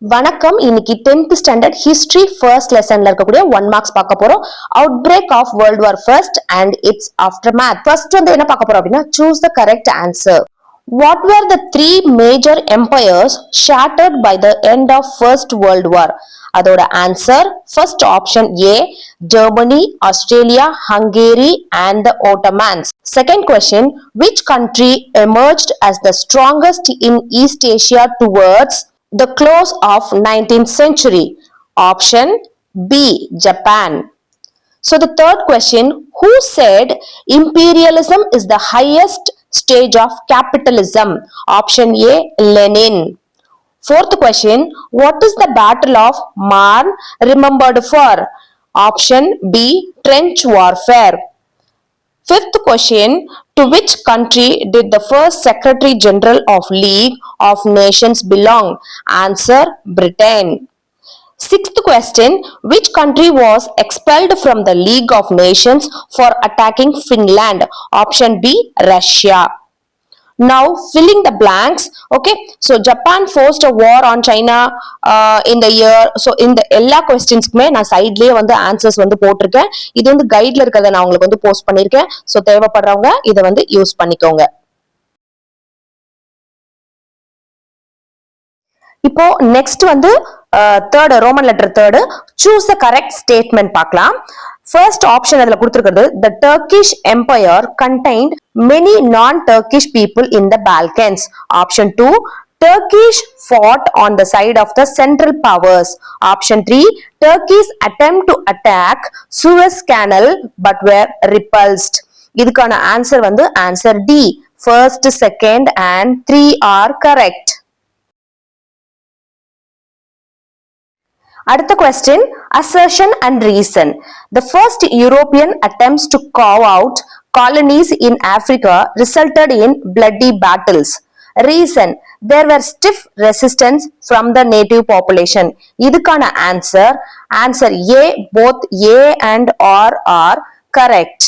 வணக்கம். இன்னைக்கு 10th standard history first லெசன்ல இருக்கக்கூடிய 1 மார்க்ஸ் பார்க்க போறோம். Outbreak of world war first and its aftermath. First வந்து என்ன பார்க்க போறோம் அப்படின்னா choose the correct answer. What were the three major empires shattered by the end of First World War? அதோட answer first option A Germany, Australia, Hungary and the Ottomans. Second question, which country emerged as the strongest in East Asia towards the close of 19th century? Option B, Japan. So the third question, who said imperialism is the highest stage of capitalism? Option A, Lenin. Fourth question, what is the Battle of Marne remembered for? Option B, trench warfare. Fifth question, to which country did the first Secretary General of League of Nations belong? Answer, Britain. Sixth question, which country was expelled from the League of Nations for attacking Finland? Option B, Russia. Now filling the blanks. Okay, so Japan forced a war on China in the year. So in the எல்லா கொஸ்டின்ஸ்க்குமே நான் சைட்லயே வந்து answers வந்து போட்டிருக்கேன். இது வந்து கைட்ல இருக்கிறத நான் உங்களுக்கு வந்து போஸ்ட் பண்ணிருக்கேன். ஸோ தேவைப்படுறவங்க இதை வந்து யூஸ் பண்ணிக்கோங்க. இப்போ நெக்ஸ்ட் வந்து third Roman letter third choose the correct statement பார்க்கலாம். ஃபர்ஸ்ட் ஆப்ஷன் அதுல கொடுத்திருக்கிறது the Turkish Empire contained many non-Turkish people in the Balkans. Option 2, Turkish fought on the side of the Central Powers. Option 3, Turkey's attempt to attack Suez Canal but were repulsed. இதுக்கான answer வந்து answer D. First, second and 3 are correct. அடுத்த question, assertion and reason. The first European attempts to carve out colonies in Africa resulted in bloody battles. Reason, there were stiff resistance from the native population. இதுக்கான answer A, both A and R are correct.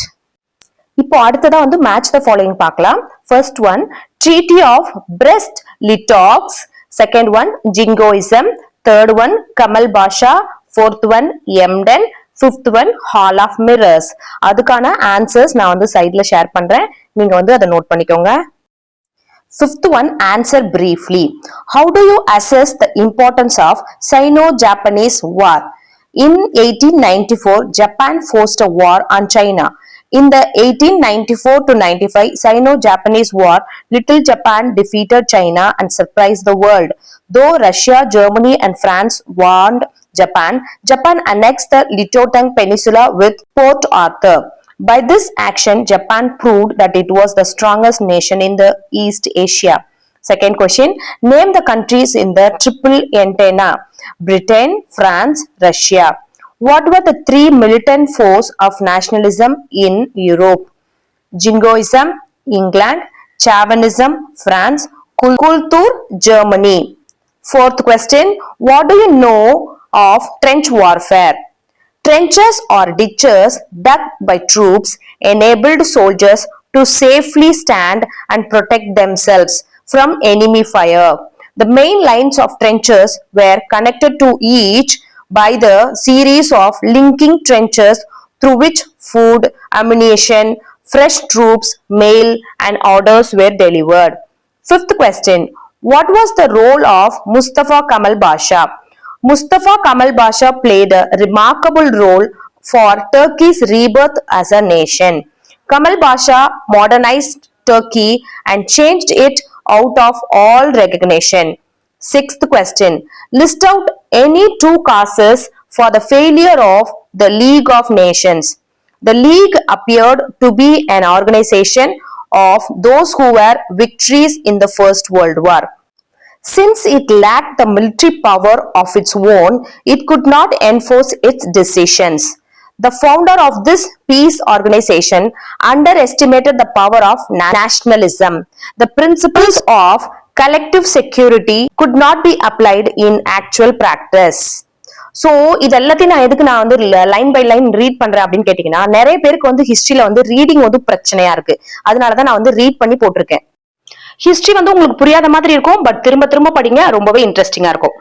இப்போ அடுத்ததா வந்து match the following பார்க்கலாம். First one, Treaty of Brest-Litovsk. Second one, Jingoism. Third one, Kamal Basha. Fourth one, Emden. Fifth one, Hall of Mirrors. அதுக்கான answers நான் வந்து சைட்ல share பண்றேன், நீங்க வந்து அதை நோட் பண்ணிக்கோங்க. Fifth one, answer briefly. How do you assess the importance of Sino-Japanese War? In 1894, Japan forced a war on China. In the 1894 to 95 Sino-Japanese War, Little Japan defeated China and surprised the world. Though Russia, Germany and France warned Japan, Japan annexed the Liaotung Peninsula with Port Arthur. By this action, Japan proved that it was the strongest nation in the East Asia. Second question, name the countries in the Triple Entente. Britain, France, Russia. What were the three militant forces of nationalism in Europe? Jingoism, England. Chauvinism, France. Kultur, Germany. Fourth question, what do you know of trench warfare? Trenches or ditches dug by troops enabled soldiers to safely stand and protect themselves from enemy fire. The main lines of trenches were connected to each by the series of linking trenches through which food, ammunition, fresh troops, mail and orders were delivered. Fifth question, what was the role of Mustafa Kamal Pasha? Mustafa Kamal Pasha played a remarkable role for Turkey's rebirth as a nation. Kamal Pasha modernized Turkey and changed it out of all recognition. Sixth question, list out any two causes for the failure of the League of Nations. The League appeared to be an organization of those who were victories in the First World War. Since it lacked the military power of its own, it could not enforce its decisions. The founder of this peace organization underestimated the power of nationalism. The principles of collective security could not be applied in actual practice. So இது எல்லாத்தையும் நான் எதுக்கு நான் வந்து line by line read பண்றேன் அப்படின்னு கேட்டீங்கன்னா, நிறைய பேருக்கு வந்து ஹிஸ்டரியில வந்து ரீடிங் வந்து பிரச்சனையா இருக்கு. அதனாலதான் நான் வந்து ரீட் பண்ணி போட்டிருக்கேன். ஹிஸ்டரி வந்து உங்களுக்கு புரியாத மாதிரி இருக்கும், பட் திரும்ப திரும்ப படிங்க, ரொம்பவே இன்ட்ரெஸ்டிங்கா இருக்கும்.